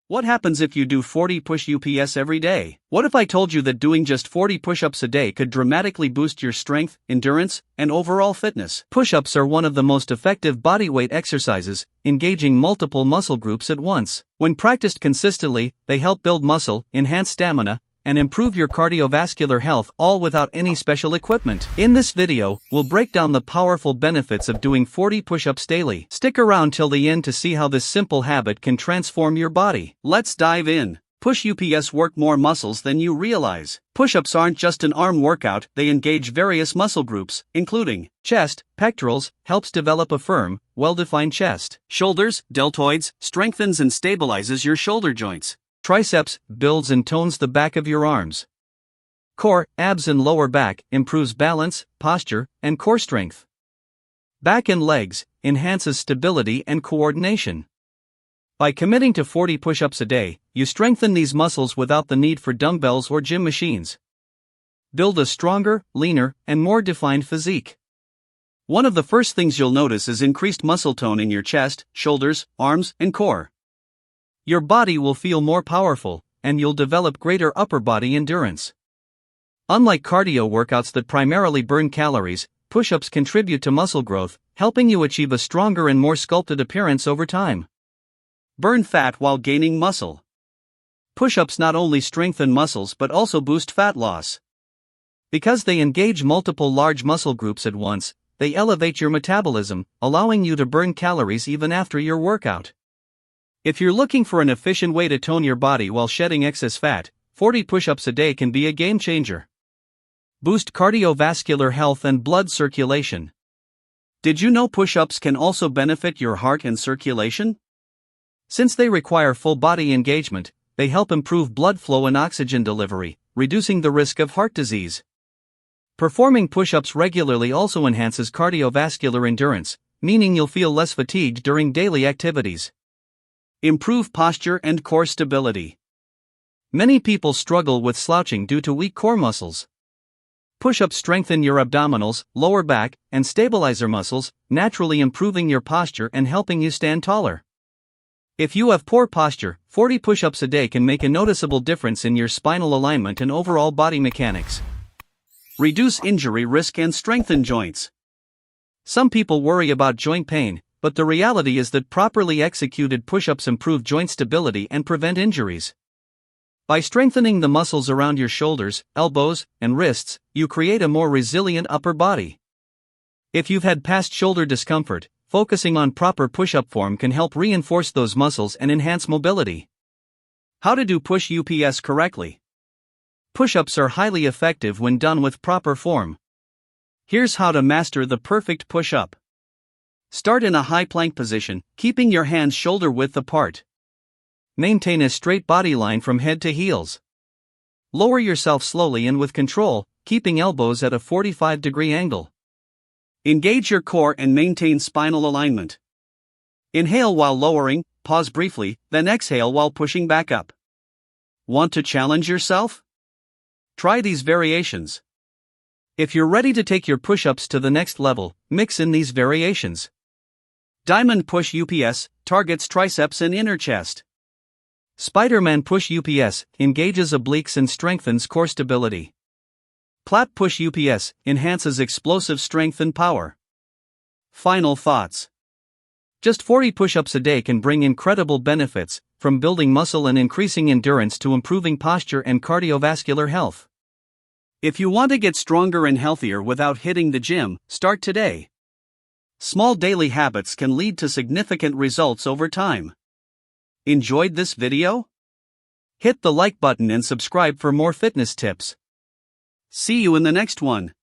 What happens if you do 40 push-ups every day? What if I told you that doing just 40 push-ups a day could dramatically boost your strength, endurance, and overall fitness? Push-ups are one of the most effective bodyweight exercises, engaging multiple muscle groups at once. When practiced consistently, they help build muscle, enhance stamina, and improve your cardiovascular health, all without any special equipment. In this video, we'll break down the powerful benefits of doing 40 push-ups daily. Stick around till the end to see how this simple habit can transform your body. Let's dive in. Push-ups work more muscles than you realize. Push-ups aren't just an arm workout, they engage various muscle groups, including chest, pectorals, helps develop a firm, well-defined chest. Shoulders, deltoids, strengthens and stabilizes your shoulder joints. Triceps, builds and tones the back of your arms. Core, abs and lower back, improves balance, posture, and core strength. Back and legs, enhances stability and coordination. By committing to 40 push-ups a day, you strengthen these muscles without the need for dumbbells or gym machines. Build a stronger, leaner, and more defined physique. One of the first things you'll notice is increased muscle tone in your chest, shoulders, arms, and core. Your body will feel more powerful, and you'll develop greater upper body endurance. Unlike cardio workouts that primarily burn calories, push-ups contribute to muscle growth, helping you achieve a stronger and more sculpted appearance over time. Burn fat while gaining muscle. Push-ups not only strengthen muscles but also boost fat loss. Because they engage multiple large muscle groups at once, they elevate your metabolism, allowing you to burn calories even after your workout. If you're looking for an efficient way to tone your body while shedding excess fat, 40 push-ups a day can be a game changer. Boost cardiovascular health and blood circulation. Did you know push-ups can also benefit your heart and circulation? Since they require full body engagement, they help improve blood flow and oxygen delivery, reducing the risk of heart disease. Performing push-ups regularly also enhances cardiovascular endurance, meaning you'll feel less fatigued during daily activities. Improve posture and core stability. Many people struggle with slouching due to weak core muscles. Push-ups strengthen your abdominals, lower back, and stabilizer muscles, naturally improving your posture and helping you stand taller. If you have poor posture, 40 push-ups a day can make a noticeable difference in your spinal alignment and overall body mechanics. Reduce injury risk and strengthen joints. Some people worry about joint pain, but the reality is that properly executed push-ups improve joint stability and prevent injuries. By strengthening the muscles around your shoulders, elbows, and wrists, you create a more resilient upper body. If you've had past shoulder discomfort, focusing on proper push-up form can help reinforce those muscles and enhance mobility. How to do push-ups correctly. Push-ups are highly effective when done with proper form. Here's how to master the perfect push-up. Start in a high plank position, keeping your hands shoulder-width apart. Maintain a straight body line from head to heels. Lower yourself slowly and with control, keeping elbows at a 45-degree angle. Engage your core and maintain spinal alignment. Inhale while lowering, pause briefly, then exhale while pushing back up. Want to challenge yourself? Try these variations. If you're ready to take your push-ups to the next level, mix in these variations. Diamond push-ups targets triceps and inner chest. Spider-Man push-ups engages obliques and strengthens core stability. Plat push-ups enhances explosive strength and power. Final thoughts. Just 40 push-ups a day can bring incredible benefits, from building muscle and increasing endurance to improving posture and cardiovascular health. If you want to get stronger and healthier without hitting the gym, start today. Small daily habits can lead to significant results over time. Enjoyed this video? Hit the like button and subscribe for more fitness tips. See you in the next one.